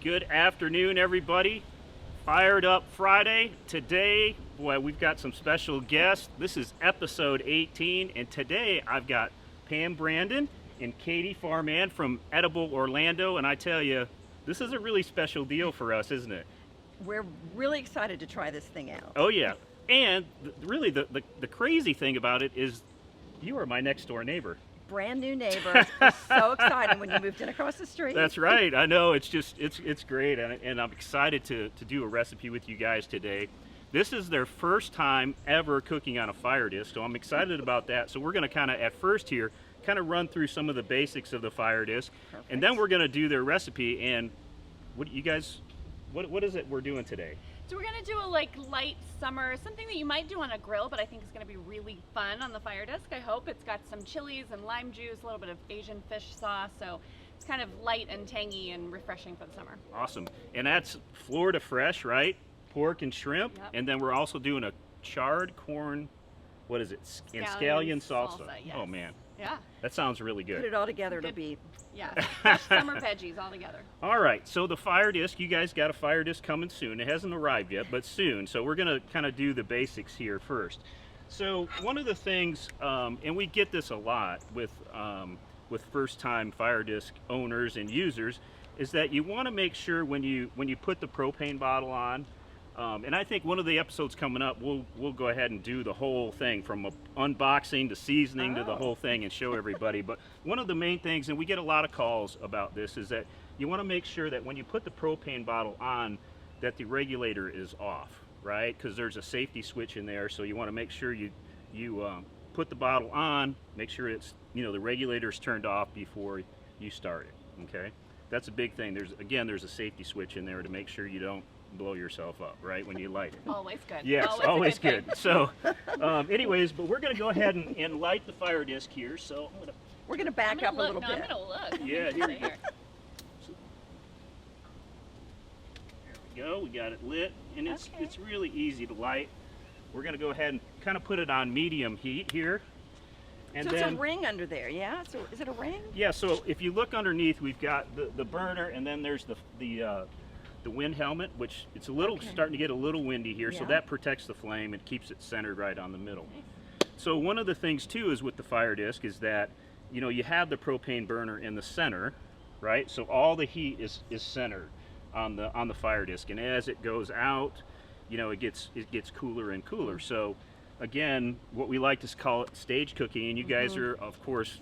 Good afternoon, everybody. Fired Up Friday. Today, boy, we've got some special guests. This is episode 18, and today I've got Pam Brandon and Katie Farman from Edible Orlando, and I tell you, this is a really special deal for us, isn't it? We're really excited to try this thing out. Oh, yeah. And really, the crazy thing about it is you are my next door neighbor. Brand new neighbor. It's so exciting when you moved in across the street. That's right. I know. It's great, and I'm excited to do a recipe with you guys today. This is their first time ever cooking on a fire disc, so I'm excited about that. So we're going to kind of, at first here, kind of run through some of the basics of the fire disc. Perfect. And then we're going to do their recipe. And what you guys, what is it we're doing today? So we're gonna do a light summer, something that you might do on a grill, but I think is gonna be really fun on the fire disc. I hope it's got some chilies and lime juice, a little bit of Asian fish sauce, so it's kind of light and tangy and refreshing for the summer. Awesome. And that's Florida fresh, right? Pork and shrimp. Yep. And then we're also doing a charred corn, what is it? And scallion salsa. Yes. Oh man, Yeah, that sounds really Put good. it all together, it'll Good. be yeah. Fresh summer veggies all together. All right, so the fire disc, you guys got a fire disc coming soon. It hasn't arrived yet, but soon. So we're gonna kind of do the basics here first. So one of the things, and we get this a lot with first-time fire disc owners and users, is that you want to make sure when you put the propane bottle on. And I think one of the episodes coming up, we'll go ahead and do the whole thing from unboxing to seasoning to the whole thing and show everybody. But one of the main things, and we get a lot of calls about this, is that you want to make sure that when you put the propane bottle on, that the regulator is off, right? Because there's a safety switch in there, so you want to make sure you put the bottle on, make sure it's the regulator's turned off before you start it. Okay, that's a big thing. There's a safety switch in there to make sure you don't blow yourself up, right, when you light it. Always good. Yes, a always thing. good. So, anyways, but we're going to go ahead and light the fire disc here. So, we're gonna back up a little I'm bit. gonna look. Yeah, here we Here. there we go. We got it lit, and it's really easy to light. We're going to go ahead and kind of put it on medium heat here. And So then, it's a ring under there, yeah? So is it a ring? yeah, so if you look underneath, we've got the burner, and then there's the wind helmet, which it's a little starting to get a little windy here, so Yeah. that protects the flame and keeps it centered right on the middle. So one of the things too is with the fire disc is that you have the propane burner in the center, right? So all the heat is centered on the fire disc, and as it goes out, it gets cooler and cooler. So again, what we like to call it stage cooking, and you guys are of course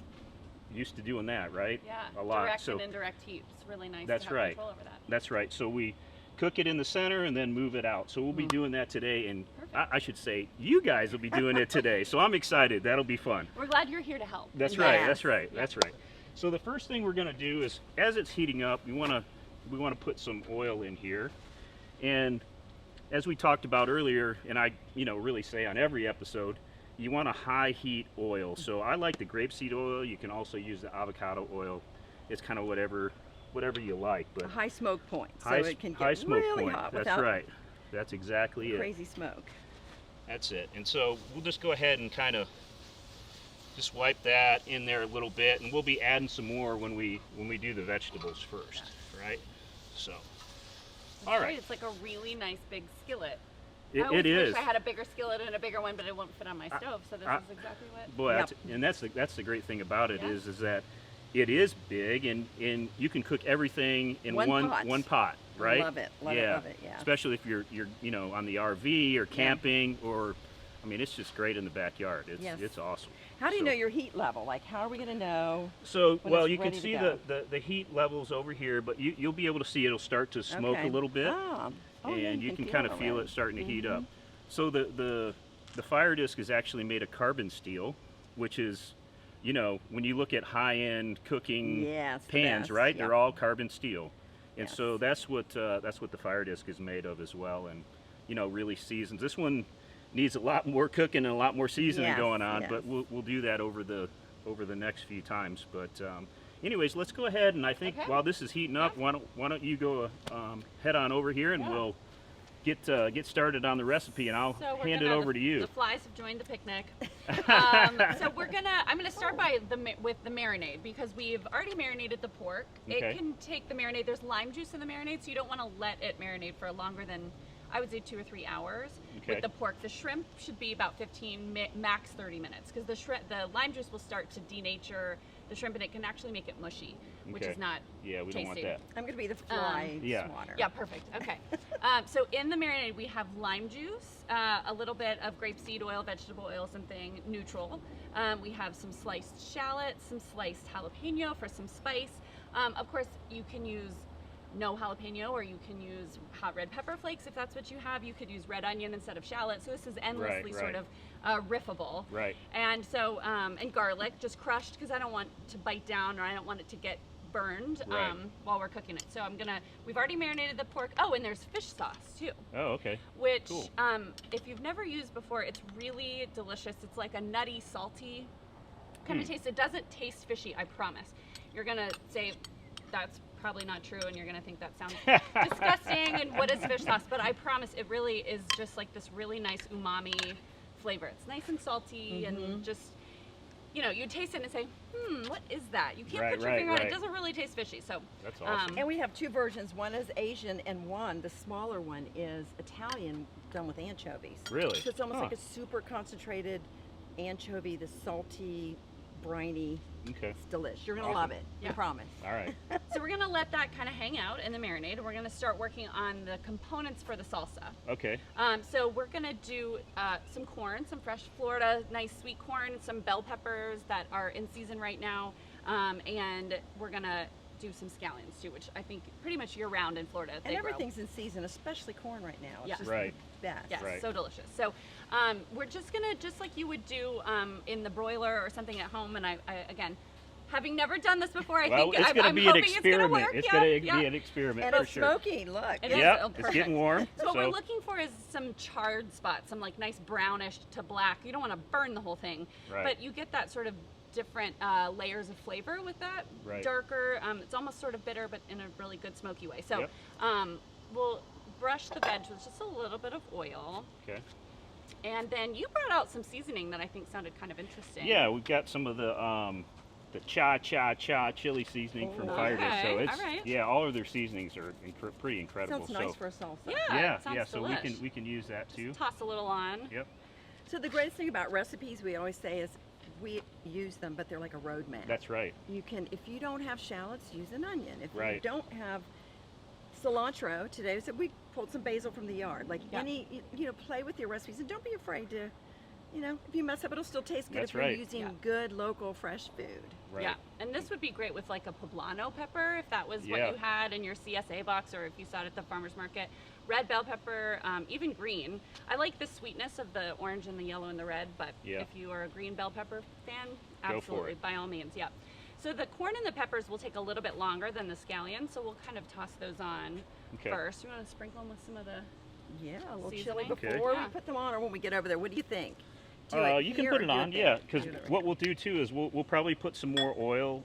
used to doing that, right? Yeah, a lot. direct So and indirect heat. It's really nice that's to have right. control over that. That's right. So we cook it in the center and then move it out. So we'll be doing that today, and I should say you guys will be doing it today. So I'm excited. That'll be fun. We're glad you're here to help. That's Yeah. right. That's right. That's right. So the first thing we're going to do is, as it's heating up, we want to put some oil in here, and as we talked about earlier, and I really say on every episode, you want a high heat oil. So I like the grapeseed oil. You can also use the avocado oil. It's kind of whatever you like, but A high smoke point, so high, it can high get smoke really point. hot That's without right. That's exactly it. crazy smoke. That's it. And so we'll just go ahead and kind of just wipe that in there a little bit, and we'll be adding some more when we do the vegetables first, right? So, It's all great. right. It's like a really nice big skillet. It I always is. wish I had a bigger skillet and a bigger one, but it won't fit on my stove. So this is exactly what. Boy, Yep. that's the great thing about it Yeah. is that it is big, and you can cook everything in One pot. one pot, right? Love it, love yeah. it, love it, yeah. Especially if you're on the RV or camping, or I mean, it's just great in the backyard. Yes. It's awesome. How do you So- know your heat level? Like, how are we gonna know? So, when well, it's you can ready to see go? the heat levels over here, but you'll be able to see it'll start to smoke Okay. a little bit, Oh, yeah, and you can kind of feel already. it starting to heat up. So the fire disc is actually made of carbon steel, which is, when you look at high-end cooking Yeah, it's the pans, best, right? yep. They're all carbon steel, and Yes. so that's what the fire disc is made of as well, and really seasons. This one needs a lot more cooking and a lot more seasoning Yes, going on, yes. but we'll do that over the next few times. But anyways, let's go ahead, and I think Okay. while this is heating up, why don't you go head on over here, and Yeah. we'll get started on the recipe, and I'll So hand it over to you. The flies have joined the picnic. So I'm gonna start with the marinade, because we've already marinated the pork. Okay. It can take the marinade. There's lime juice in the marinade, so you don't want to let it marinate for longer than, I would say, 2 or 3 hours. Okay. With the pork, the shrimp should be about 15, max 30 minutes, because the lime juice will start to denature the shrimp, and it can actually make it mushy, which Okay. is not Yeah, we tasty. don't want that. I'm going to be the fly Yeah. swatter. Yeah, perfect. Okay. So in the marinade, we have lime juice, a little bit of grapeseed oil, vegetable oil, something neutral. We have some sliced shallots, some sliced jalapeno for some spice. Of course, you can use no jalapeno, or you can use hot red pepper flakes if that's what you have. You could use red onion instead of shallot. So this is endlessly Right. sort of riffable. Right. And so, and garlic, just crushed, because I don't want to bite down, or I don't want it to get burned Right. while we're cooking it. So we've already marinated the pork. Oh, and there's fish sauce too, Oh, okay. which Cool. if you've never used before, it's really delicious. It's like a nutty, salty kind of taste. It doesn't taste fishy, I promise. You're gonna say that's probably not true, and you're gonna think that sounds disgusting, and what is fish sauce? But I promise it really is just like this really nice umami flavor. It's nice and salty, and just, you taste it and say, what is that? You can't Right, put your right, finger on it. right. It doesn't really taste fishy. So That's awesome. And we have 2 versions. One is Asian, and the smaller one, is Italian, done with anchovies. Really? So it's almost Huh. like a super concentrated anchovy, the salty, briny. Okay. It's delish. You're going to Awesome. love it. Yeah. I promise. All right. So we're gonna let that kind of hang out in the marinade, and we're gonna start working on the components for the salsa. Okay. So we're gonna do some corn, some fresh Florida, nice sweet corn, some bell peppers that are in season right now, and we're gonna do some scallions too, which I think pretty much year round in Florida. And they grow. everything's in season, especially corn right now. It's Yes. just Right. the best. Yes, Right. so delicious. So we're just gonna, just like you would do in the broiler or something at home, and I again, having never done this before, I Well, think it's going I'm to be an hoping it's gonna experiment. work. It's Yeah, going to yeah. be an experiment And for it's sure. smoking, look. It is. Yep, Oh, it's perfect. getting warm. So what we're looking for is some charred spots, some like nice brownish to black. You don't want to burn the whole thing, Right. but you get that sort of different layers of flavor with that. Right. Darker, it's almost sort of bitter, but in a really good smoky way. So Yep. we'll brush the veg with just a little bit of oil. Okay. And then you brought out some seasoning that I think sounded kind of interesting. Yeah, we've got some of the cha chili seasoning from Oh, FIREDISC. So okay, it's all right. yeah, all of their seasonings are pretty incredible. Sounds nice so for a salsa. Yeah, yeah, it sounds yeah. So delish. we can use that too. Just toss a little on. Yep. So the greatest thing about recipes, we always say, is we use them, but they're like a roadmap. That's right. You can, if you don't have shallots, use an onion. If you Right. don't have cilantro today, so we pulled some basil from the yard. Like Yeah. play with your recipes, and don't be afraid to, if you mess up, it'll still taste good That's if you're right. using Yeah. good local fresh food. Right. Yeah, and this would be great with like a poblano pepper if that was Yeah. what you had in your CSA box, or if you saw it at the farmer's market. Red bell pepper, even green. I like the sweetness of the orange and the yellow and the red, but Yeah. if you are a green bell pepper fan, Go for absolutely, it. by all means, yeah. So the corn and the peppers will take a little bit longer than the scallions, so we'll kind of toss those on Okay. first. You want to sprinkle them with some of the... Yeah, a little chili Seasoning? Okay. before Yeah. we put them on, or when we get over there. What do you think? Do it You can here put or it do on, there? yeah. Because Do it right what now. we'll do too is we'll probably put some more oil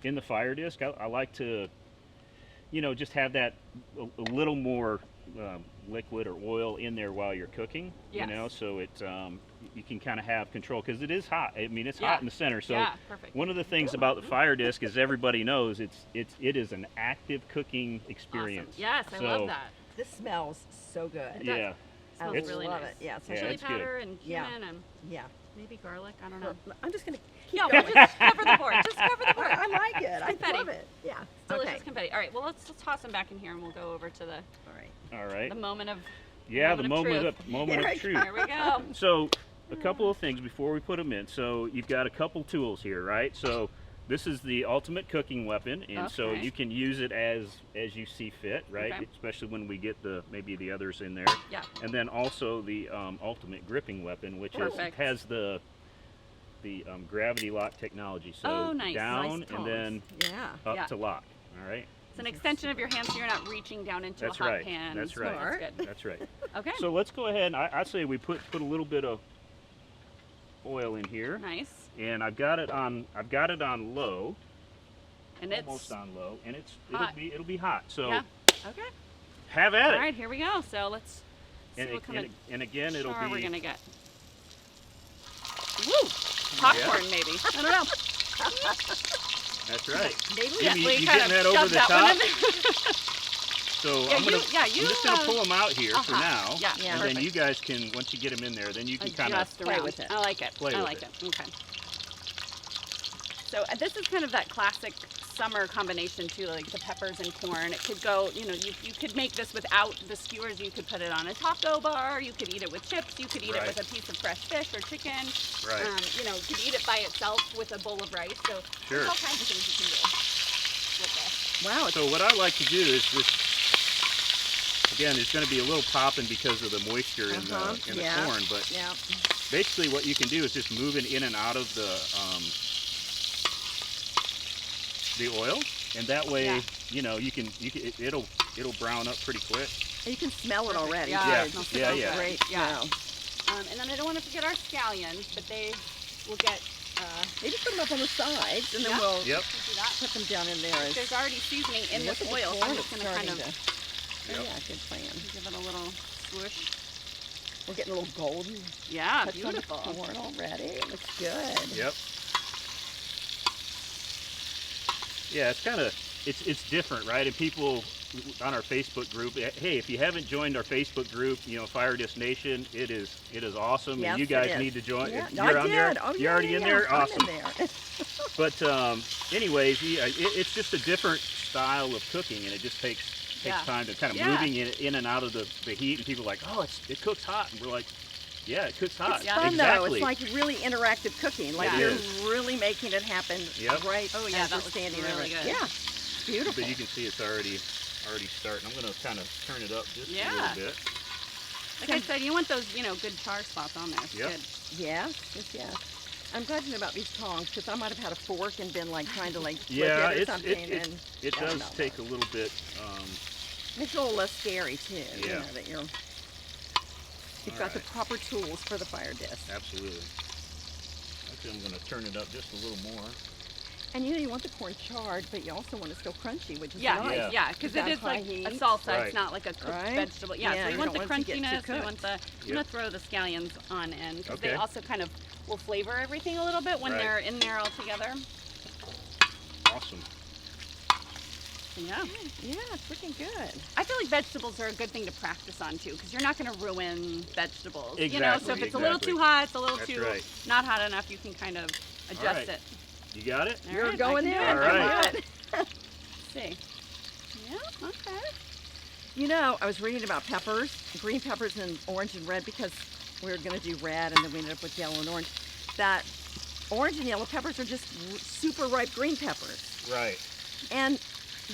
in the FIREDISC. I like to, just have that a little more liquid or oil in there while you're cooking. Yes. So it you can kind of have control, because it is hot. I mean, it's Yeah. hot in the center. So Yeah, perfect. one of the things about the FIREDISC is everybody knows it is an active cooking experience. Awesome. Yes, I So, love that. This smells so good. It does. Yeah. I Smells really love nice. it. Yeah, so Yeah, Chili it's good. powder and Yeah. cumin and yeah. maybe garlic. I don't know. I'm just gonna keep No, going. just cover the board. Just cover the board. I like it. I confetti. love it. Yeah. Delicious Okay. confetti. All right, well, let's just toss them back in here, and we'll go over to the All right. All right. moment of Yeah, the moment of moment Here of we truth. Here we go. So a couple of things before we put them in. So you've got a couple tools here, right? So this is the ultimate cooking weapon, and so Okay. you can use it as you see fit, right? Okay. Especially when we get maybe the others in there. Yeah. And then also the ultimate gripping weapon, which Perfect. has the gravity lock technology. So Oh, nice. down Nice and then Yeah. up Yeah. to lock. All right. It's an extension of your hand, so you're not reaching down into That's a hot right. pan. That's So right. That's good. That's right. Okay. So let's go ahead and I say we put a little bit of oil in here. Nice. And I've got it on low, And it's almost on low, and hot. it'll be hot. So yeah. Okay. Have at All it. right, here we go. So let's see And, what kind of and again, it'll char we're be gonna get. Woo! Popcorn, maybe. I don't know. that's right. Maybe Jimmy, We you kind getting of that over shoved the that one top? in there. So Yeah, I'm just gonna you, pull them out here for now, Yeah, Yeah. and perfect. then you guys can, once you get them in there, then you can kind of. Adjust play around. with it. I like it. Play I with like it. it. Okay. So this is kind of that classic summer combination too, like the peppers and corn. It could go, you know, you could make this without the skewers. You could put it on a taco bar. You could eat it with chips. You could eat Right. it with a piece of fresh fish or chicken. Right. You know, you could eat it by itself with a bowl of rice. So Sure. there's all kinds of things you can do with this. Wow. So what I like to do is just, again, it's going to be a little popping because of the moisture in the Yeah. corn, but Yeah. basically what you can do is just move it in and out of the oil, and that way, Yeah. you know, it'll brown up pretty quick. You can smell it already. Yeah, Yeah. it smells Yeah, so yeah. good. Great Yeah. smell. And then I don't want to forget our scallions, but they will get. Maybe put them up on the sides, and then Yeah. we'll Yep. Do that. put them down in there. as- There's already seasoning in Look this at the oil, so corn, I'm just it's going to kind starting of to- Yep. Yeah, good plan. give it a little swoosh. We're getting a little golden. Yeah, touch on the beautiful. corn already. It looks good. Yep. Yeah, it's kind of it's different, right? And people on our Facebook group, hey, if you haven't joined our Facebook group, you know, FIREDISC Nation, it is awesome, Yes, and you it guys is. need to join. Yeah, If I you're on did. there. Oh, You're yeah, already yeah, in there. I'm Awesome. in there. But anyways, yeah, it's just a different style of cooking, and it just takes Yeah. time to kind of Yeah. moving it in and out of the heat, and people are like, oh, it cooks hot, and we're like, yeah, it cooks hot. It's fun exactly. though. It's like really interactive cooking. Like Yeah. you're It is. really making it happen Yep. right Oh, yeah, as that you're looks standing really there. good. Yeah. Beautiful. But you can see it's already starting. I'm going to kind of turn it up just a Yeah. little bit. Like I said, you want those, you know, good char spots on there. It's Yep. good. Yes, yes, yes. I'm glad to know about these tongs because I might have had a fork and been like trying to like flip Yeah, it or it something, and no, does no, take no. a little bit. Makes it a little less scary too. You Yeah. know, that you've All got the right. proper tools for the fire disc. Absolutely. Actually, I'm going to turn it up just a little more. And you know, you want the corn charred, but you also want it still crunchy, which is Yeah, nice. yeah, because it Down is high like heat. a salsa. Right. It's not like a cooked Right? vegetable. Yeah, Yeah, so you we want the don't want it to get too crunchiness. We want the. I'm Yep. gonna throw the scallions on in because Okay. they also kind of will flavor everything a little bit when Right. they're in there all together. Awesome. Yeah. Yeah, it's looking good. I feel like vegetables are a good thing to practice on too, because you're not going to ruin vegetables. You know, Exactly, so if it's a little exactly. too hot, it's a little That's too right. not hot enough, you can kind of adjust right. it. You got it? All You're right, I going can do in. it. All right. Good. Let's see. Yeah. Okay. You know, I was reading about peppers, green peppers and orange and red, because we were going to do red and then we ended up with yellow and orange. That orange and yellow peppers are just super ripe green peppers. Right. And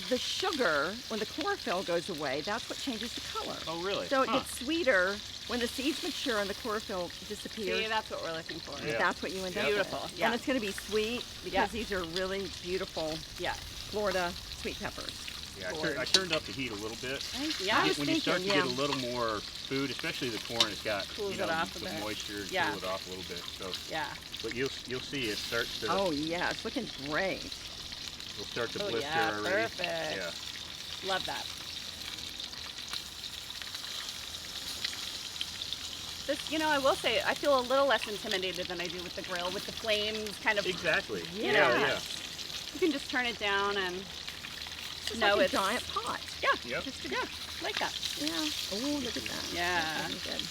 the sugar, when the chlorophyll goes away, that's what changes the color. Oh, really? So it Huh. gets sweeter when the seeds mature and the chlorophyll disappears. See, that's what we're looking for. Yeah. That's what you end up Beautiful, with. yeah. And it's going to be sweet because Yeah. these are really beautiful Yeah. Florida sweet peppers. Yeah, I turned up the heat a little bit. Yeah. I was When you start to thinking, get a little more food, especially the corn, it's got Cools you know, it off a the bit. moisture, Yeah. cool it off a little bit. So, Yeah. but you'll see it starts to Oh yeah, it's looking great. it'll start to Oh, blister yeah, already. perfect. Yeah. Love that. This, you know, I will say, I feel a little less intimidated than I do with the grill, with the flames kind of. Exactly. Yeah. Yeah. You can just turn it down and. It's No, like a it's giant pot. Yeah. Yep. Just yeah, like that. Yeah. Oh, look at that. Yeah. That's looking good.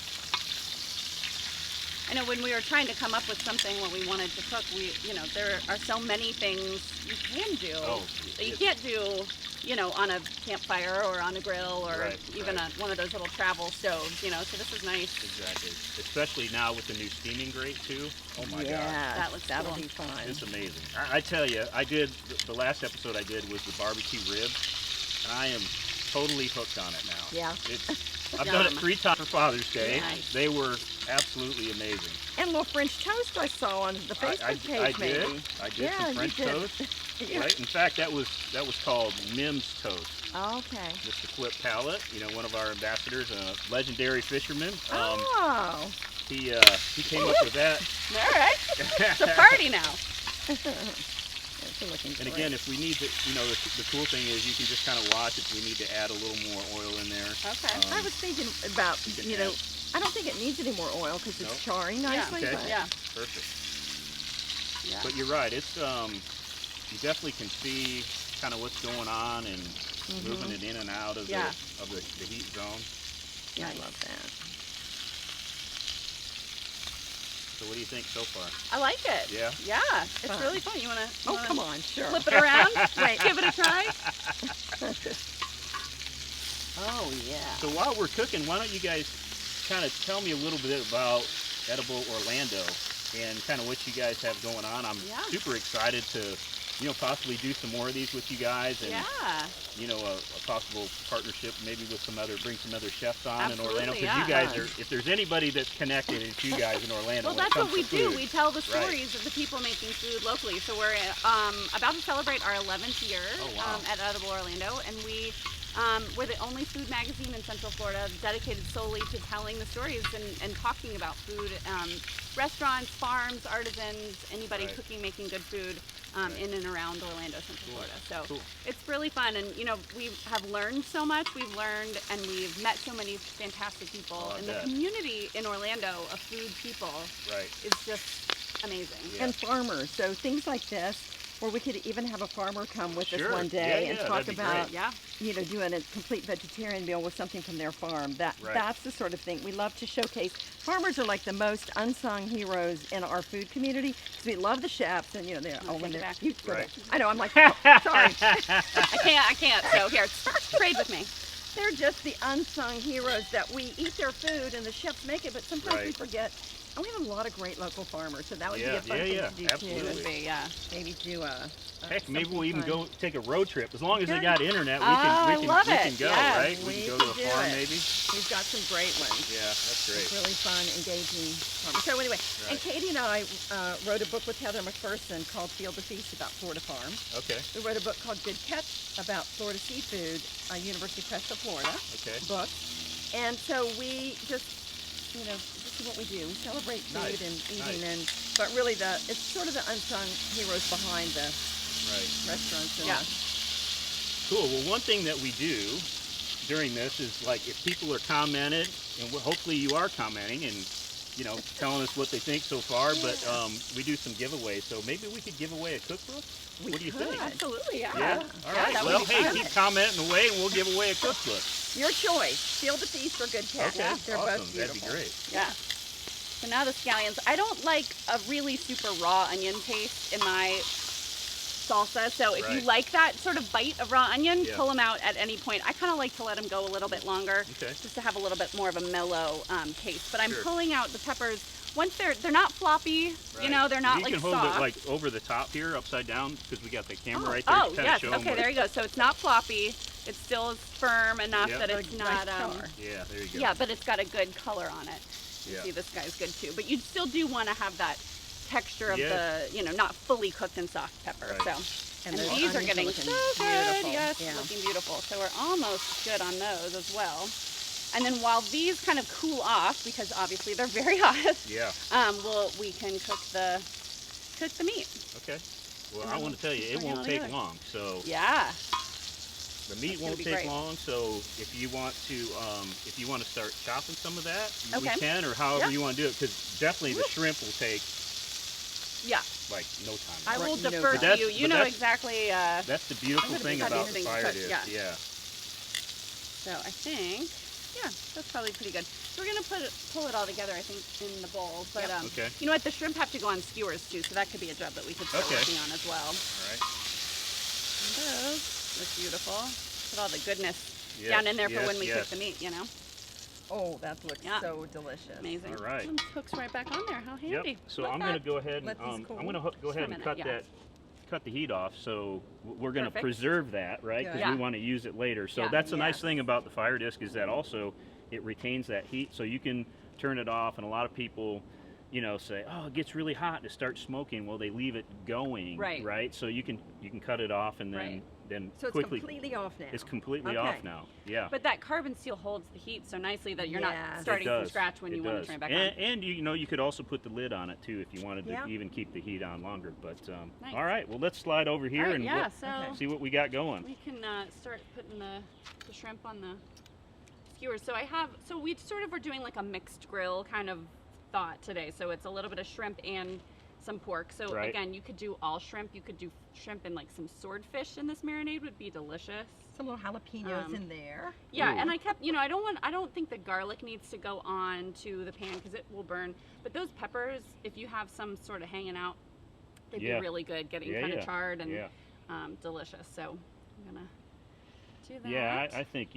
I know when we were trying to come up with something what we wanted to cook, you know, there are so many things you can do Oh, that you it's- can't do, you know, on a campfire or on a grill or Right, even right. one of those little travel stoves, you know. So this is nice. Exactly. Especially now with the new steaming grate too. Oh my god. Yeah, That looks that'll cool. be fun. It's amazing. I tell you, I did the last episode I did was the barbecue ribs, and I am totally hooked on it now. Yeah. I've done it Yum. 3 times for Father's Day. Nice. They were absolutely amazing. And a little French toast I saw on the Facebook page, I maybe. did. I did Yeah, some you French did. toast. Yeah. Right. In fact, that was called Mim's toast. Okay. Mr. Flip Pallet, you know, one of our ambassadors, a legendary fisherman. Oh. He came up with that. All right, it's a party now. It's looking And great. again, if we need to, the cool thing is you can just kind of watch if we need to add a little more oil in there. Okay. I was thinking about, you can I don't think it needs any more oil because it's No? charring nicely. Okay. But Yeah. Perfect. Yeah. But you're right. It's you definitely can see kind of what's going on and moving it in and out of Yeah. the heat zone. I love that. So what do you think so far? I like it. Yeah? Yeah. It's Fun. really fun. You wanna? Oh, come on, sure. Flip it around. Wait. Give it a try. Oh, yeah. So while we're cooking, why don't you guys kind of tell me a little bit about Edible Orlando and kind of what you guys have going on. I'm Yeah. super excited to, possibly do some more of these with you guys, and Yeah. a possible partnership maybe with bring some other chefs on in Orlando, Absolutely, because you yeah. guys are, if there's anybody that's connected, it's you guys in Orlando. Well, when it that's what comes we to do. food. We tell the Right. stories of the people making food locally. So we're about to celebrate our 11th year Oh, wow. at Edible Orlando, and we're the only food magazine in Central Florida dedicated solely to telling the stories and talking about food. Restaurants, farms, artisans, anybody Right. cooking, making good food Right. in and around Orlando, Central Cool. Florida. So Cool. it's really fun, and we have learned so much. We've learned and we've met so many fantastic people, Oh, I and bet. the community in Orlando of food people Right. is just amazing. Yeah. And farmers. So things like this, where we could even have a farmer come with us Sure. one day Yeah, and yeah, talk that'd be about, great. Yeah. doing a complete vegetarian meal with something from their farm. Right. That's the sort of thing we love to showcase. Farmers are like the most unsung heroes in our food community because we love the chefs and they're take when it they're back. you throw Right. it. I know I'm like oh, sorry. I can't. So here, trade with me. They're just the unsung heroes that we eat their food and the chefs make it, but sometimes we Right. forget. And we have a lot of great local farmers, so that would be Yeah, a fun yeah, thing yeah, to do absolutely. too. Yeah. Maybe do a Heck, maybe something we'll even fun. go take a road trip. As long as they Okay. got internet, we Oh, I can love we it. can go, Yeah. right? We can go to could a do farm it. maybe. We've got some great ones. Yeah, that's great. It's really fun, engaging. So anyway, and Right. Katie and I wrote a book with Heather McPherson called Field to Feast about Florida farms. Okay. We wrote a book called Good Catch about Florida seafood, University Press of Florida Okay. book. And so we just, this is what we do. We celebrate food Nice, and eating, nice. but really it's sort of the unsung heroes behind the Right. restaurants. And Yeah. Cool. Well, one thing that we do during this is, like, if people are commented, and hopefully you are commenting and telling us what they think so far, but we do some giveaways. So maybe we could give away a cookbook. We What do you could. think? Absolutely. Yeah. Yeah. All right. that would Well, be hey, fun. keep commenting away, and we'll give away a cookbook. Your choice. Field to Feast or Good Catch. Okay. They're Awesome. both That'd beautiful. be great. Yeah. So now the scallions. I don't like a really super raw onion taste in my salsa. So if you Right. like that sort of bite of raw onion, Yeah. pull them out at any point. I kind of like to let them go a little bit longer, Okay. just to have a little bit more of a mellow taste. But I'm Sure. pulling out the peppers once they're not floppy. Right. They're not you like can hold soft. it like over the top here, upside down, because we got the camera right there. Oh, to kinda yes. show 'em Okay, what- there you go. So it's not floppy. It still is firm enough Yep. that Got it's a not. nice color. Yeah, there you go. Yeah, but it's got a good color on it. Yeah. See, this guy's good too. But you still do want to have that texture of Yeah. the, not fully cooked and soft pepper. Right. So, And and those these are onions getting looking so good. beautiful. Yes, Yeah. looking beautiful. So we're almost good on those as well. And then while these kind of cool off, because obviously they're very hot, Yeah. we can cook the meat. Okay. Well, And I then want to tell you, we'll it bring it won't all take together. long. So Yeah. the meat That's gonna won't be take great. long. So if you want to start chopping some of that, we Okay. can, or however Yeah. you want to do it. Because definitely the Woo. shrimp will take Yeah. like no time. I will Right, you know defer that. to But you. that's- You but know that's- exactly. That's the beautiful gonna thing be about cutting things fire cut, disc. yeah. Yeah. So I think, yeah, that's probably pretty good. So we're gonna pull it all together, I think, in the bowl. But Okay. you know what? The shrimp have to go on skewers too, so that could be a job that we could start Okay. working on as well. All right. And those look beautiful. Put all the goodness Yes, down in there for yes, when we yes. cook the meat. Oh, that looks Yeah. so delicious. Amazing. All right. And hooks right back on there. How handy. Yep. So Love I'm that. going to go ahead and Let these cool. I'm going to go ahead and minute, cut yeah. cut the heat off. So we're going to Perfect. preserve that, right? Because Yeah. we want to use it later. So Yeah. that's the nice Yes. thing about the fire disc is that also it retains that heat, so you can turn it off. And a lot of people, say, "Oh, it gets really hot to start smoking." Well, they leave it going, Right. So you can cut it off and then Right. then So it's quickly completely off now. it's completely Okay. off now. Yeah. But that carbon steel holds the heat so nicely that you're Yes. not It starting from does. scratch when It you want does. to turn it back and, on. And you could also put the lid on it too if you wanted Yeah. to even keep the heat on longer. But Nice. all right, well, let's slide over here All right, and yeah, look- so see what we got going. we can start putting the shrimp on the skewers. So we sort of were doing like a mixed grill kind of thought today. So it's a little bit of shrimp and some pork. So Right. again, you could do all shrimp. You could do shrimp and like some swordfish in this marinade would be delicious. Some little jalapenos Um, in there. Yeah, Ooh. and I kept, I don't think the garlic needs to go on to the pan because it will burn. But those peppers, if you have some sort of hanging out, they'd Yeah. be really good, getting Yeah, kind of yeah. charred and Yeah. delicious. So I'm gonna do that. Yeah, I think,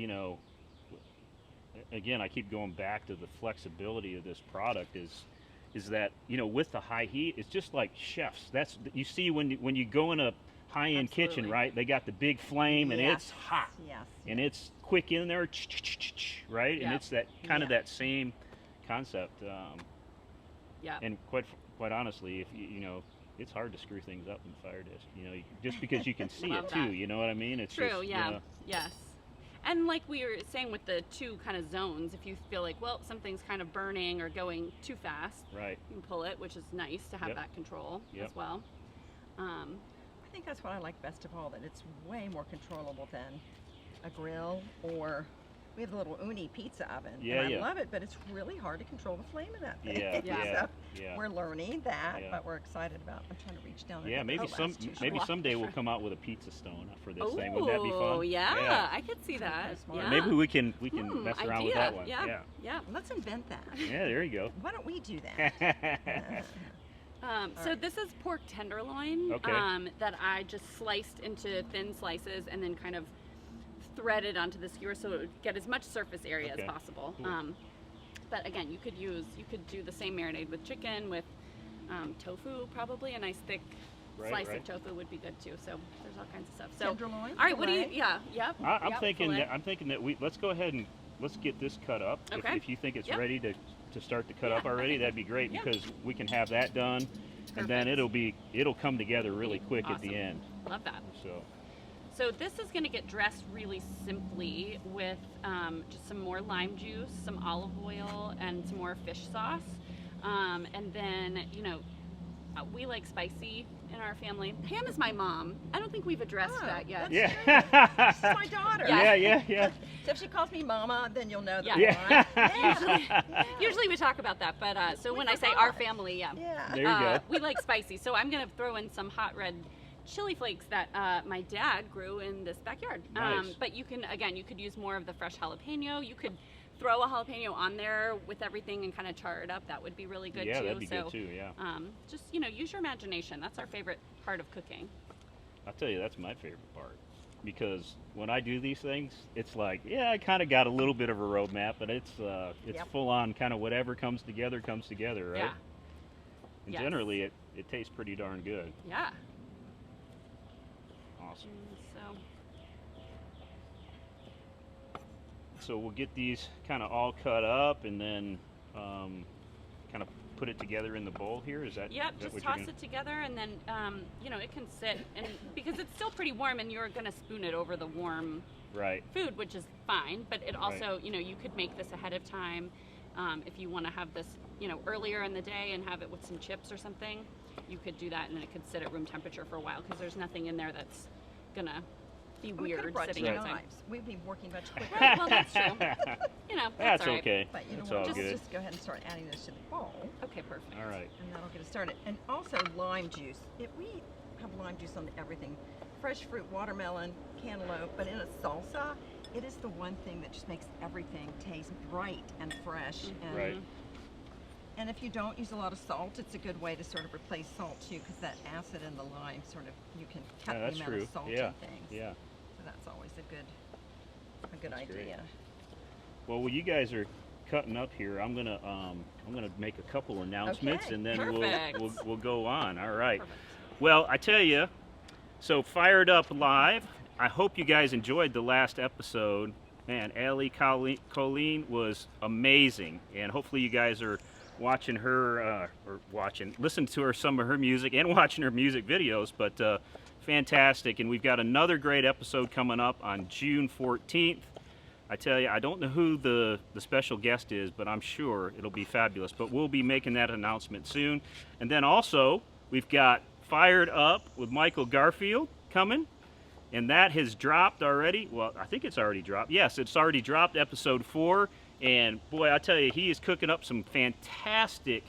again, I keep going back to the flexibility of this product is that, with the high heat, it's just like chefs. That's you see when you go in a high-end kitchen, Absolutely. right? They got the big flame and Yes. it's hot Yes. and it's quick in there, right? And Yeah. it's that kind of Yeah. that same concept. Yeah. And quite honestly, if it's hard to screw things up in Fire Disc. Just because you can see Love it too. that. You know what I mean? It's True, just, yeah. Yes. And like we were saying with the two kind of zones, if you feel like, well, something's kind of burning or going too fast, Right. you can pull it, which is nice to have Yep. that control Yep. as well. I think that's what I like best of all, that it's way more controllable than a grill, or we have a little uni pizza oven. Yeah, and I yeah. love it, but it's really hard to control the flame in that thing. Yeah, Yeah. So yeah. we're learning that, Yeah. but we're excited about. I'm trying to reach down. Yeah, and maybe that's too maybe short. someday we'll come out with a pizza stone for this thing. Wouldn't that be Oh, fun? yeah, I could see that. That's smart. Yeah. Maybe we can mess around with idea. that one. Yeah. Yeah. Yeah. Let's invent that. Yeah, there you go. Why don't we do that? So right. this is pork tenderloin Okay. that I just sliced into thin slices and then kind of threaded onto the skewer so it would get as much surface area Okay. as possible. Cool. But again, you could do the same marinade with chicken, with tofu, probably a nice thick slice right. of tofu would be good too. So there's all kinds of stuff. So Tenderloin. all right, what do you? fillet. Yeah, yep. I'm yep, thinking fillet. that let's go ahead and let's get this cut up. Okay. If you think it's Yep. ready to start to cut up Yeah. already, that'd be great Yep. because we can have that done, and then Perfect. it'll come together really quick at the Awesome. end. Love that. So So this is going to get dressed really simply with just some more lime juice, some olive oil, and some more fish sauce. And then, we like spicy in our family. Pam is my mom. I don't think we've addressed Oh, that yet. that's yeah. This is my daughter. yeah. So if she calls me mama, then you'll know that. Yeah. Yeah. Usually we talk about that, but so We when I say forgot. our family, yeah. Yeah. There you go. We like spicy, so I'm going to throw in some hot red chili flakes that my dad grew in this backyard. Nice. But you could use more of the fresh jalapeno. You could throw a jalapeno on there with everything and kind of char it up. That would be really good Yeah, too. that'd be so, good too. Yeah. just use your imagination. That's our favorite part of cooking. I'll tell you, that's my favorite part. Because when I do these things, it's like, yeah, I kind of got a little bit of a roadmap, but it's Yep. full on kind of whatever comes together, right? Yeah. And Yes. generally, it tastes pretty darn good. Yeah. Awesome. So So we'll get these kind of all cut up and then kind of put it together in the bowl here. Is that? yep, is that just what you're toss gonna- it together and then it can sit and because it's still pretty warm and you're gonna spoon it over the warm Right. food, which is fine, but it also, you could make this ahead of time if you want to have this, earlier in the day and have it with some chips or something. You could do that, and then it could sit at room temperature for a while because there's nothing in there that's gonna be We could have weird brought sitting two outside. knives. We'd be working much quicker. Right, well, that's true. That's That's all right. okay. But you know That's what? all Let's good. just go ahead and start adding this to the bowl, Okay, perfect. All right. and that'll get us started. And also lime juice. We have lime juice on everything. Fresh fruit, watermelon, cantaloupe, but in a salsa, it is the one thing that just makes everything taste bright and fresh. And, Right. and if you don't use a lot of salt, it's a good way to sort of replace salt too, because that acid in the lime sort of, you can cut Yeah, the that's amount true. of salt Yeah. in things. Yeah. So that's always a good That's great. idea. Well, you guys are cutting up here, I'm gonna make a couple announcements, Okay, and then perfect. we'll go on. All right. Perfect. Well, I tell you, so Fired Up Live. I hope you guys enjoyed the last episode. Man, Allie Colleen was amazing, and hopefully you guys are watching her listen to her some of her music and watching her music videos. But fantastic. And we've got another great episode coming up on June 14th. I tell you, I don't know who the special guest is, but I'm sure it'll be fabulous. But we'll be making that announcement soon. And then also, we've got Fired Up with Michael Garfield coming. And that has dropped already. Well, I think it's already dropped. Yes, it's already dropped, episode 4. And boy, I tell you, he is cooking up some fantastic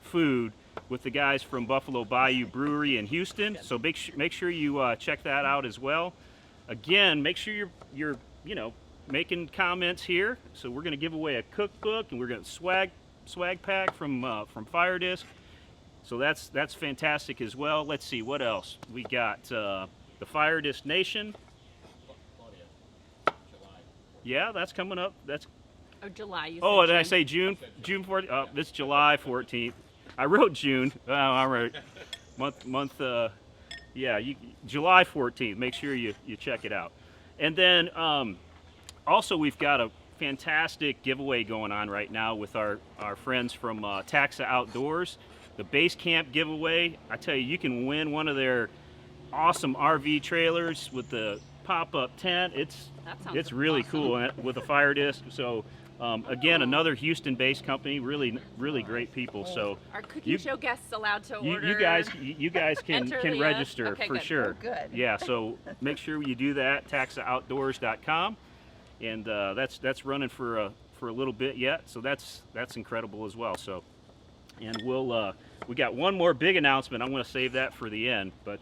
food with the guys from Buffalo Bayou Brewery in Houston. So make sure you check that out as well. Again, make sure you're making comments here. So we're going to give away a cookbook, and we're going to swag pack from FIREDISC. So that's fantastic as well. Let's see what else we got. The FIREDISC Nation. Yeah, that's coming up. That's July. You oh, said did I June. say June? June 14th. Oh, it's July 14th. I wrote June. Oh, all right. Month. Yeah, July 14th. Make sure you check it out. And then also we've got a fantastic giveaway going on right now with our friends from Taxa Outdoors. The base camp giveaway. I tell you, you can win one of their awesome RV trailers with the pop-up tent. It's really awesome. cool with a FIREDISC. So again, another Houston-based company, really great people. So Are cooking show guests allowed to order? you guys can enter the, register okay, for good. sure. Oh, good. Yeah, so make sure you do that. TaxaOutdoors.com, and that's running for a little bit yet. So that's incredible as well. So, and we got one more big announcement. I'm going to save that for the end, but.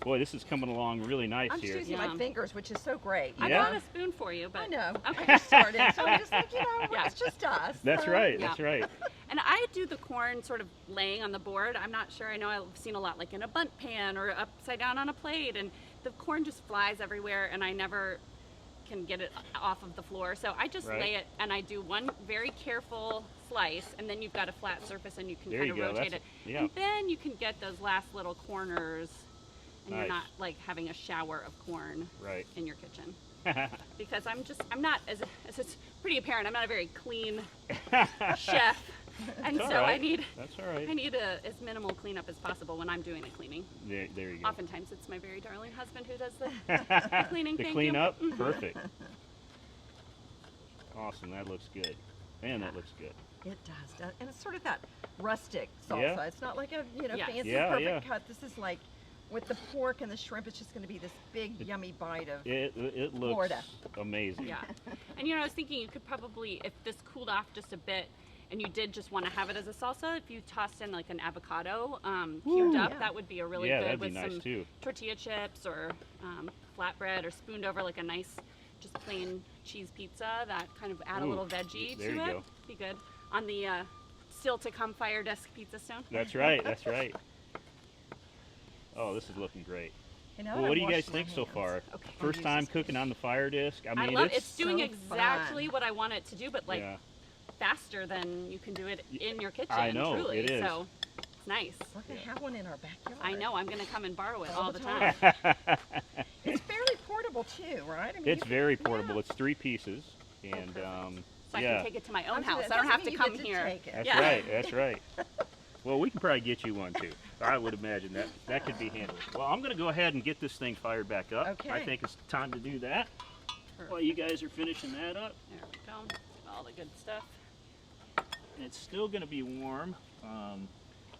Boy, this is coming along really nice I'm here. just using my fingers, which is so great. I Yeah. brought a spoon for you, but I know. Okay. I just started, so I'm just like, Yeah. it's just us. That's right. Yeah. That's right. And I do the corn sort of laying on the board. I'm not sure. I know I've seen a lot like in a bundt pan or upside down on a plate, and the corn just flies everywhere, and I never can get it off of the floor. So I just Right. lay it, and I do one very careful slice, and then you've got a flat surface, and you can There kind you of go. rotate That's- it. yeah. And then you can get those last little corners, and Nice. you're not like having a shower of corn Right. in your kitchen. Because I'm not, as it's pretty apparent, I'm not a very clean chef, and That's so all I right. need That's all right. as minimal cleanup as possible when I'm doing the cleaning. There you go. Oftentimes it's my very darling husband who does the cleaning. The Thank clean you. up, perfect. Awesome, that looks good. Man, that looks good. It does, and it's sort of that rustic salsa. Yeah. It's not like a Yeah. fancy Yeah, perfect yeah. cut. This is like with the pork and the shrimp. It's just going to be this big yummy bite of. It looks Florida. amazing. Yeah. And I was thinking you could probably, if this cooled off just a bit, and you did just want to have it as a salsa, if you tossed in like an avocado cubed up, yeah. that would be a really Yeah, good that'd be with nice some too. tortilla chips or flatbread, or spooned over like a nice, just plain cheese pizza. That kind of add a Ooh, little veggie there to you it. go. Be good on the still to come FIREDISC pizza stone. That's right. That's right. Oh, this is looking great. You know, Well, I what do you washed guys my think so hands. far? Okay. First time cooking on the FIREDISC. I I mean, love it's doing so exactly fun. what I want it to do, but like yeah. faster than you can do it in your kitchen. I know, truly. it is. So it's nice. We're going to have one in our backyard. I know. I'm gonna come and borrow it All all the the time. It's fairly portable too, right? I mean, It's you very can- portable. yeah. It's 3 pieces, and So I yeah, can take it to my I own was house. gonna- I don't doesn't have to mean you come get here. take it. that's Yeah. right. That's right. Well, we can probably get you one too. I would imagine that could be handled. Well, I'm going to go ahead and get this thing fired back up. Okay. I think it's time to do that. While you guys are finishing that up, There we go. All the good stuff. and it's still going to be warm.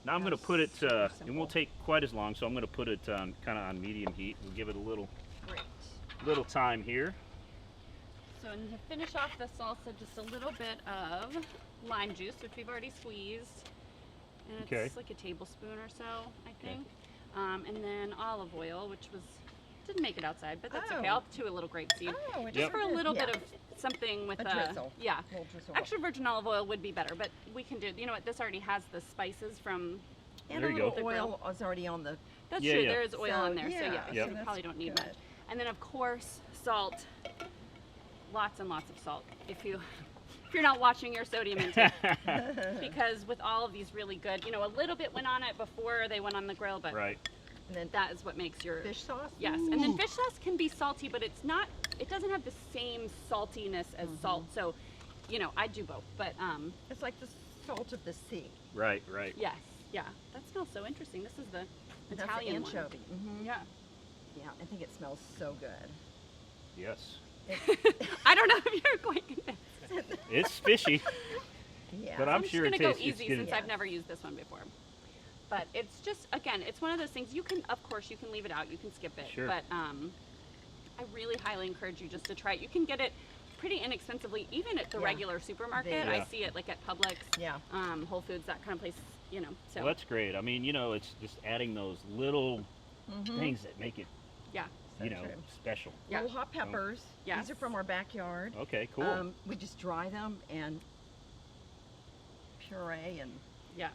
Now I'm going to That's put it, super it simple. won't take quite as long, so I'm going to put it kind of on medium heat. We'll give it a Great. little time here. So and to finish off the salsa, just a little bit of lime juice, which we've already squeezed. And it's Okay. like a tablespoon or so, I think. And then olive oil, which didn't make it outside, but that's okay. Oh. I'll do a little grapeseed. Oh, it Just Yep. for a is. little Yeah. bit of something with A drizzle. Yeah. Little drizzle. Actually, virgin olive oil would be better, but we can do. You know what? This already has the spices from. and There a you little go. oil is already on the. That's Yeah, true. yeah. There is oil in there, so yeah. Yep. So we probably don't need good. much. And then of course salt. Lots and lots of salt. If you're not watching your sodium intake, because with all of these really good, a little bit went on it before they went on the grill, but Right. And then that is what makes your fish sauce. yes. And then fish sauce can be salty, but it's not. It doesn't have the same saltiness as salt. So, I do both. But It's like the salt of the sea. Right. Right. yes, yeah. That smells so interesting. This is the That's Italian the anchovy. one. Yeah. Yeah, I think it smells so good. Yes. I don't know if you're quite convinced. It's fishy, Yeah. but I'm sure just it gonna tastes. go It's easy good. since I've never used this one before. But it's just, again, it's one of those things you can, of course, you can leave it out, you can skip it. Sure. But I really highly encourage you just to try it. You can get it pretty inexpensively, even at the Yeah. regular supermarket. Yeah. I see it like at Publix, Yeah. Whole Foods, that kind of place, you know. So Well, that's great. I mean, it's just adding those little things that make it, yeah, So true. special. Yeah. Little hot peppers. Yes. These are from our backyard. Okay, cool. We just dry them and puree, and yeah.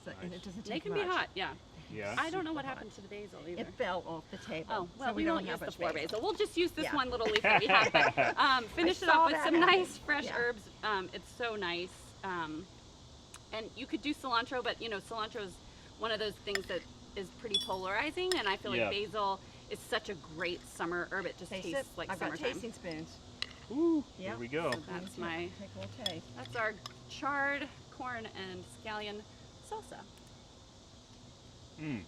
so, and it doesn't They take can much. be hot, yeah. Yeah. I don't know what super happened to the basil either. It fell off the table. Oh, well, so we don't won't use have the much floor basil. We'll just use this Yeah. one little leaf that we have. But finish it saw off with that some happen. nice fresh Yeah. herbs. It's so nice. And you could do cilantro, but cilantro is one of those things that is pretty polarizing, and I feel Yeah. like basil is such a great summer herb. It just Taste tastes it. like I've got summertime. tasting spoons. Ooh, Yeah. here we go. So that's Take a little taste. that's our charred corn and scallion salsa. Mm,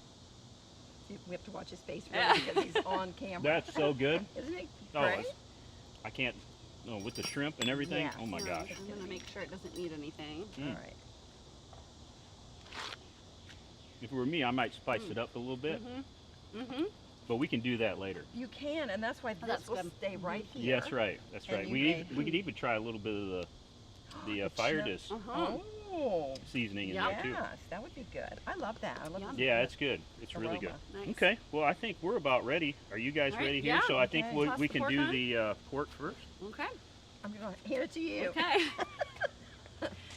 We have to watch his face Yeah. really because he's on camera. that's so good. Isn't it Oh, great? I can't. No, with the shrimp and everything. Yeah. Oh my gosh. I'm gonna make sure it doesn't need anything. Mm. All right. If it were me, I might spice it up a little bit, Mm-hmm. but we can do that later. You can, and that's why this that's will good. stay right here. Yeah, that's right. That's And right. you We could even try a little bit of the fire chip. disc Uh-huh. Oh, seasoning in there too. yes, that would be good. I love that. I love Yum. the- Yeah, it's good. It's really good. Nice. Okay, well, I think we're about ready. Are you guys All right, ready here? yeah. So I think Okay. we Toss we the can pork do on? the pork first. Okay. I'm going to hand it to you. Okay.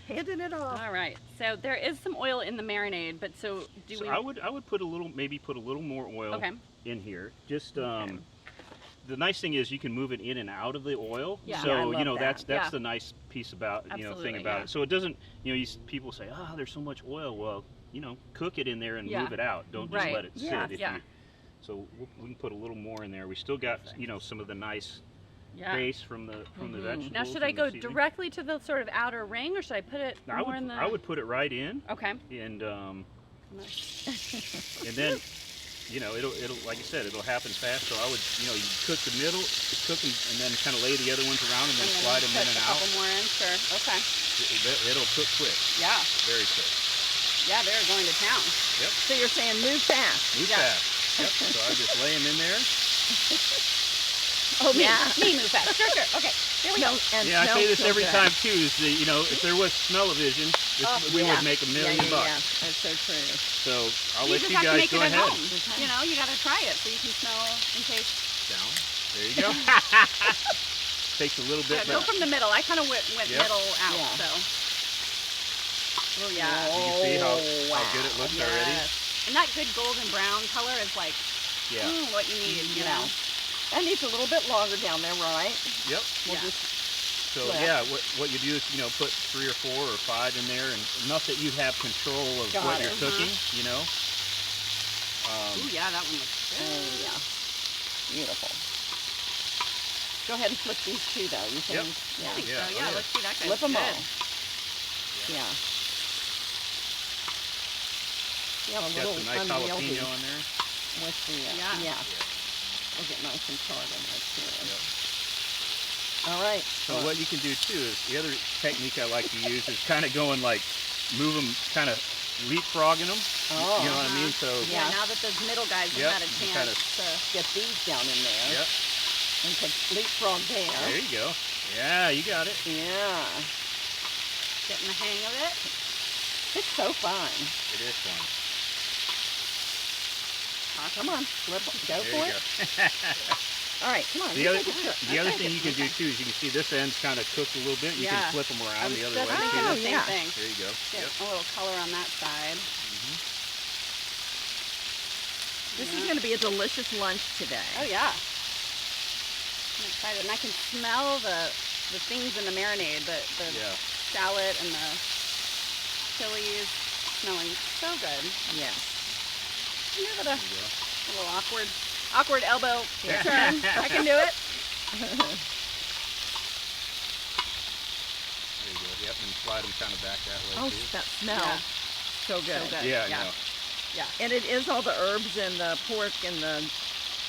Handing it off. All right. So there is some oil in the marinade, but so do So we? I would put a little, maybe put a little more oil Okay. in here. Just Okay. the nice thing is you can move it in and out of the oil. Yeah. So Yeah, I love that's that. Yeah. the nice piece about thing Absolutely, about yeah. it. So it doesn't people say, there's so much oil. Well, cook it in there and Yeah. move it out. Don't just Right. let it sit. Yes. If Yeah. you, so we can put a little more in there. We still got some of the nice Yeah. base from the vegetables. Now, should I and the go seasoning. directly to the sort of outer ring, or should I put it No, more in the? I would put it right in, Okay. and then it'll like I said, it'll happen fast. So I would you cook the middle, cook them, and then kind of lay the other ones around, and then slide them in put and a out. couple more in. Sure. Okay. It'll cook quick, Yeah. very quick. Yeah. They're going to town. Yep, So you're saying move fast. move Yeah. fast. Yep. So I just lay them in there. Oh, Yeah. Me move fast. Sure. Okay. Here we go. And Yeah, I say smells this so every good. time too. Is if there was smell-o-vision, we Yeah. would make $1 million yeah, bucks. Yeah, that's so true. So I'll You let just you have to guys make go it at ahead. home. Okay. You got to try it so you can smell in case. Down. There you go. Takes a little bit. Yeah, go but from the middle. I kind of went Yep. middle out. Yeah. So. Oh yeah. You can see how wow. good it looks already. Yes. And that good golden brown color is like Yeah. what you need. You Yeah. know. That needs a little bit longer down there, right? Yep. We'll Yeah. just So Well. yeah, what you do is put 3 or 4 or 5 in there, and enough that you have control of Got what it. you're cooking. Ooh, yeah, that one looks good. Oh, yeah. Beautiful. Go ahead and flip these two, though. You Yep. can, I yeah. think Yeah, so. oh, Yeah, yeah. let's see that guy. Flip them good. all. Yeah. You have a Got little some nice unwieldy jalapeno in there. with the, Yeah. yeah. We'll get nice and charred in there, too. All right. So what you can do too is the other technique I like to use is kind of going like move them, kind of leapfrogging them. Oh. You know what I mean? So Yeah. Yeah. Now that those middle guys Yep, have had a you chance kinda- to. Get these down in there. yep. And put leapfrog There there. you go. Yeah, you got it. Yeah. Getting the hang of it. It's so fun. It is fun. Come on. Flip, go There for you it. go. All right, come on. The you other, take it. the other thing you can do too is you can see this end's kind of cooked a little bit. You Yeah. can flip them I around was the other just way thinking too. the same yeah. thing. There you go. Get Yep. a little color on that side. This is going to be a delicious lunch today. Oh yeah. I'm excited, and I can smell the things in the marinade, the Yeah. shallot and the chilies, smelling so good. Yes. Give it a There you go. little awkward elbow turn. I can do it. There you go. Yep, and slide them kind of back that way Oh, too. that smell. Yeah. So good. So good. Yeah, I Yeah. know. And it is all the herbs and the pork and the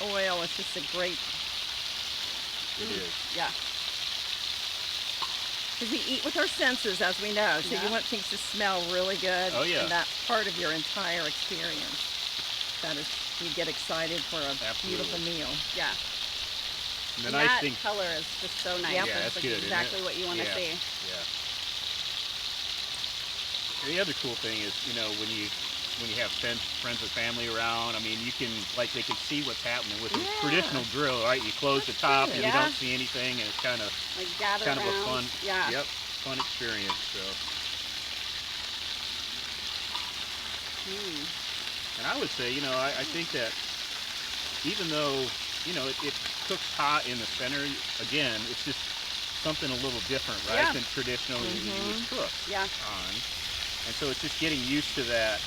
oil is just a great, It is. Yeah. because we eat with our senses, as we know, so Yeah. you want things to smell really good. Oh, yeah. And that's part of your entire experience. That is, you get excited for a beautiful meal. Yeah. And the And nice that thing, color is just so nice. Yep. Yeah, It's that's like good, isn't exactly it? what you want to Yeah. see. yeah. And the other cool thing is, when you have friends or family around, I mean, you can, like, they can see what's happening with a Yeah. traditional grill, right? You close the top and Yeah. you don't see anything, and it's kind of Like gather kind around. of a fun, Yeah. yep, fun experience. So, Mm. and I would say, I think that even though, it cooks hot in the center, again, it's just something a little different, right? Yeah. Than traditionally you would cook Yeah. on. And so it's just getting used to that,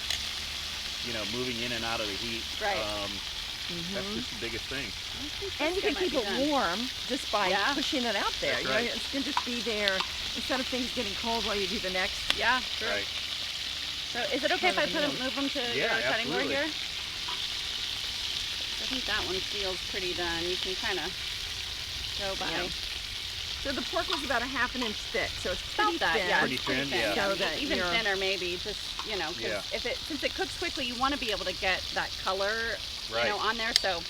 moving in and out of the heat. Right. That's just the biggest thing. And you can keep it warm just by Yeah. pushing it out there. That's You know, right. it's going to just be there instead of things getting cold while you do the next. Yeah. True. Right. So is it okay if I Another meal. move them to Yeah, your cutting board absolutely. here? I think that one feels pretty done. You can kind of go by. Yeah. So the pork was about a half an inch thick, so it's About pretty that, thin. yeah, Pretty it's thin, yeah. So that even you're- thinner maybe, just because Yeah. since it cooks quickly, you want to be able to get that color, Right. on there. So,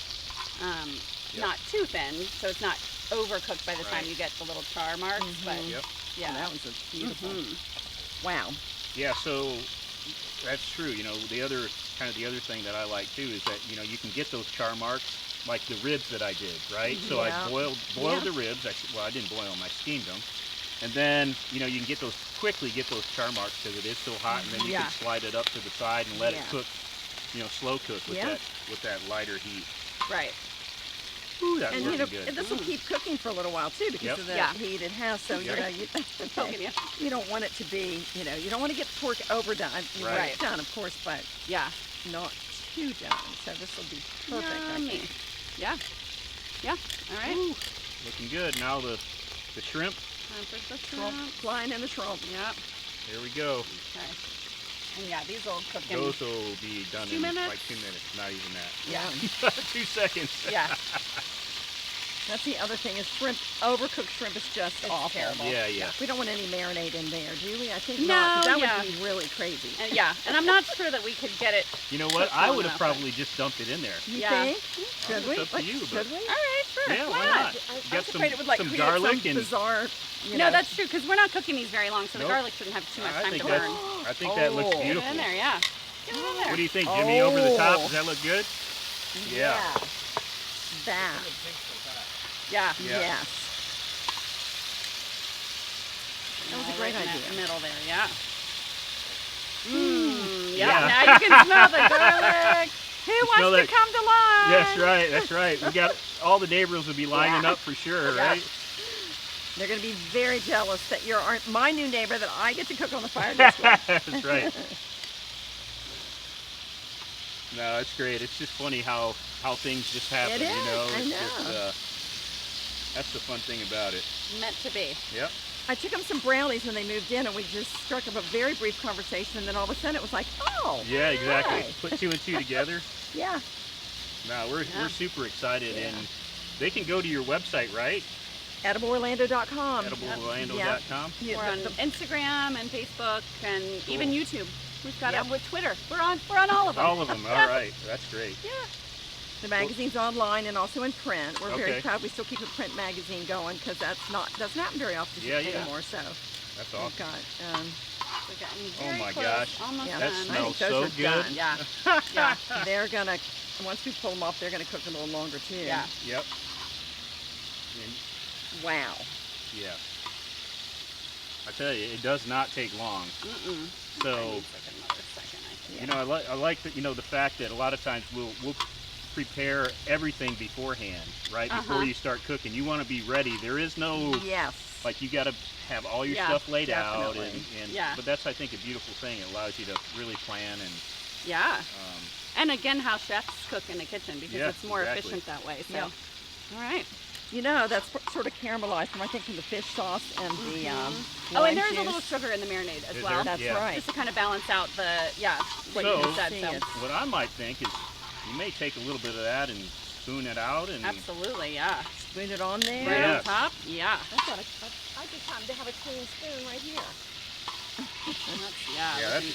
not too thin, so it's not overcooked by the time Right. you get the little char marks. But Yep. yeah, Oh, that one's a beautiful. Mhm. Wow. Yeah, so that's true. The other thing that I like too is that you can get those char marks like the ribs that I did, right? So Yeah. I boiled Yeah. the ribs. I didn't boil them. I steamed them, and then you can get those char marks because it is so hot, and then you Yeah. can slide it up to the side and let it Yeah. cook, slow cook with Yeah. that lighter heat. right. Ooh, that's And working good. this will keep cooking for a little while too because Yep. of the Yeah. heat it has. So Yep. Poking you. you don't want it to be, you don't want to get the pork overdone. You want Right. it done, of course, but Yeah. not too done. So this will be perfect, I Yummy. think. Yeah. Yeah. All right. Ooh, looking good. Now the shrimp. Time for the Shrimp, shrimp. flying in the shrimp. Yep. Here we go. Okay. And yeah, these will cook in. Those will be done 2 in minutes? like 2 minutes. Not even that. Yeah. 2 seconds. Yeah. That's the other thing is shrimp, overcooked shrimp is just awful. terrible. Yeah, yeah. We don't want any marinade in there, do we? I think No, not. 'Cause that yeah. would be really crazy. And yeah, and I'm not sure that we could get it. You know what? Cooked I long would have enough, probably just dumped it in there. You Yeah. think? Should we? It's up to you, but- Should we? All right, sure. Yeah, why why not? not? I Get was afraid it would like some create garlic some and bizarre. No, that's true because we're not cooking these very long, so Nope. the garlic shouldn't have too much I time think to that's- burn. I think that looks Oh. Get it beautiful. in there, yeah. Get it in there. What do you think, Jimmy? Over the top? Oh. Does that look good? Yeah. That. Yeah. Yeah. Yes. That was a great Right in idea. that middle there, yeah. Mmm. Yeah. Yeah. Now you can smell the garlic. Who smell wants to that- come to lunch? That's right. That's right. We got all the neighbors will be lining Yeah. up for sure, Yeah. right? They're going to be very jealous that you're my new neighbor that I get to cook on the fire this way. That's right. No, it's great. It's just funny how things just happen. It is, I It's know. just, that's the fun thing about it. Meant to be. Yep. I took them some brownies when they moved in, and we just struck up a very brief conversation, and then all of a sudden it was like, oh. Yeah, exactly. hi. Put 2 and 2 together. Yeah. No, we're Yeah. super excited, Yeah. and they can go to your website, right? EdibleOrlando.com. EdibleOrlando.com. Yeah, We're on the- Instagram and Facebook and Cool. even YouTube. We've got Yep. it with Twitter. We're on all of them. All of them. All right. That's great. Yeah. The magazine's online and also in print. We're very Okay. proud we still keep a print magazine going because doesn't happen very often Yeah, yeah. anymore. So That's we've awesome. got We're getting Oh very my close, gosh. Almost Yeah, That done. I smells think those so are good. done. Yeah. Yeah. they're gonna once we pull them off, they're gonna cook a little longer too. Yeah. Yep. And, Wow. yeah. I tell you, it does not take long. Mm-mm. So, That needs like another second, I think. I like that. The fact that a lot of times we'll prepare everything beforehand, right? Before Uh-huh. you start cooking, you want to be ready. There is no Yes. like you got to have all your Yeah, stuff laid out, definitely. and Yeah. but that's I think a beautiful thing. It allows you to really plan and Yeah. And again, how chefs cook in the kitchen because Yeah, it's more exactly. efficient that way. So, Yeah. all right. That's sort of caramelized from from the fish sauce and the Oh, lime and there is a juice. little sugar in the marinade as Is well. there? That's Yeah. right. Just to kind of balance out what So- you said. See So. it. what I might think is you may take a little bit of that and spoon it out and Absolutely, yeah. Spoon it on there. Right Yeah. on top, yeah. I've got I just happen to have a clean spoon right here. Yeah, yeah, looking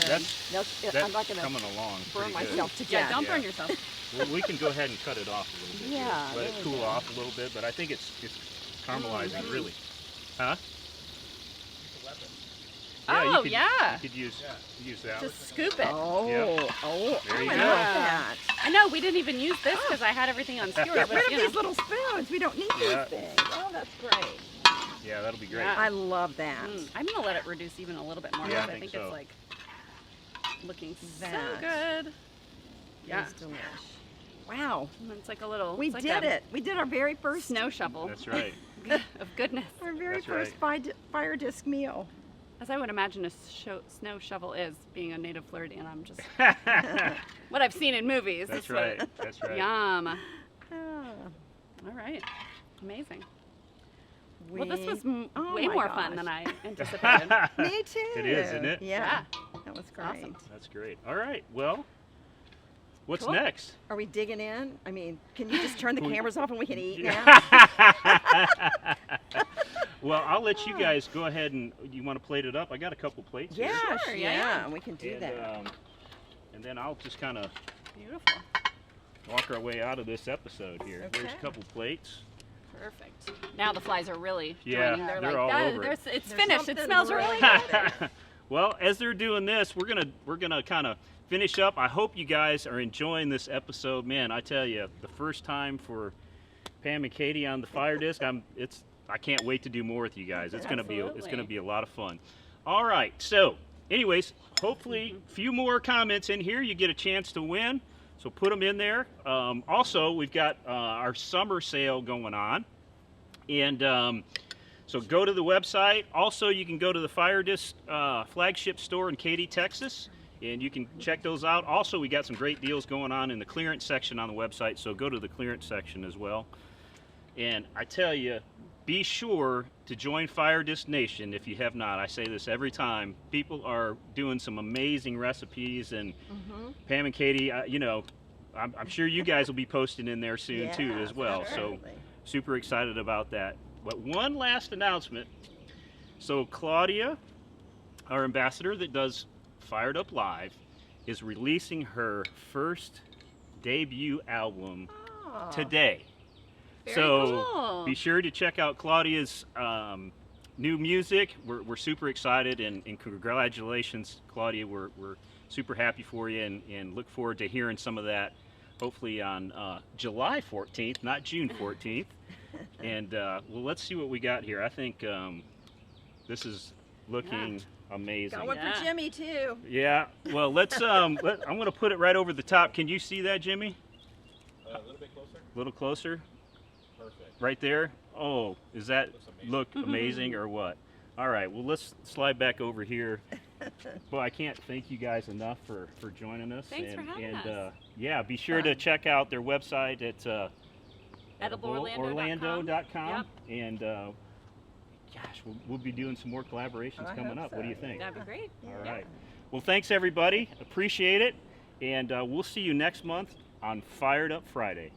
that's No, I'm not gonna coming along burn pretty good. myself to Yeah, death. don't Yeah. burn yourself. Well, we can go ahead and cut it off a little bit. here. Yeah, Let it there we cool go. off a little bit, but I think it's caramelizing really. Huh? Oh, you could, yeah. You could use that. Just scoop it. Oh, Yep. oh, There you I go. love that. I know, we didn't even use this because I had everything on skewer. Get but, rid of you know. these little spoons. We don't need Yeah. these things. Oh, that's great. Yeah, that'll be great. Yeah. I love that. I'm going to let it reduce even a little bit more Yeah, because I I think think so. it's like looking That so good. Yeah. It's delish. Wow. And it's like a little, We it's like did a it. We did our very first snow shovel That's right. of goodness. our very That's first fire disc meal. As I would imagine a snow shovel is, being a native Floridian. I'm just, what I've seen in movies. That's what- right. That's right. Yum. Ah, All right. Amazing. we, Well, this was oh way my more gosh. fun than I anticipated. Me too. It is, isn't it? Yeah. That was great. Awesome. That's great. All right. Well, what's Cool. next? Are we digging in? I mean, can you just turn the We- cameras off and we can eat now? Well, I'll let you guys go ahead and you want to plate it up. I got a couple plates here. Yeah, Sure, yeah, yeah. we can do And, that. and then I'll just kind of Beautiful. walk our way out of this episode here. There's a Okay. couple plates. Perfect. Now the flies are really Yeah, joining. They're they're like, all "Ah, over it." it's There's finished. It something smells really good. Well, as they're doing this, we're gonna kind of finish up. I hope you guys are enjoying this episode. Man, I tell you, the first time for Pam and Katie on the Fire Disc, I can't wait to do more with you guys. It's gonna Absolutely. be a lot of fun. All right, so anyways, hopefully a few more comments in here. You get a chance to win, so put them in there. Also, we've got our summer sale going on, and so go to the website. Also, you can go to the Fire Disc flagship store in Katy, Texas, and you can check those out. Also, we got some great deals going on in the clearance section on the website, so go to the clearance section as well. And I tell you, be sure to join Fire Disc Nation if you have not. I say this every time. People are doing some amazing recipes, and Pam and Katie, you know, I'm sure you guys will be posting in there soon too Yeah, as well. So absolutely. super excited about that. But one last announcement. So Claudia, our ambassador that does Fired Up Live, is releasing her first debut album Oh, today. Very So cool. be sure to check out Claudia's new music. We're super excited, and congratulations, Claudia. We're super happy for you, and look forward to hearing some of that hopefully on July 14th, not June 14th. And well, let's see what we got here. I think this is looking amazing. got one Yeah. for Jimmy too. Yeah, well, let's I'm going to put it right over the top. Can you see that, Jimmy? A little bit closer. A little closer? Perfect. Right there? Oh, does that Looks amazing. look amazing or what? All right, well, let's slide back over here. Well, I can't thank you guys enough for joining us. Thanks for having us. Yeah, be sure to check out their website at EdibleOrlando.com. orlando.com. And gosh, we'll be doing some more collaborations I coming hope up. What do you so. think? That'd be great. All right. Well, thanks, everybody. Appreciate it. And we'll see you next month on Fired Up Friday.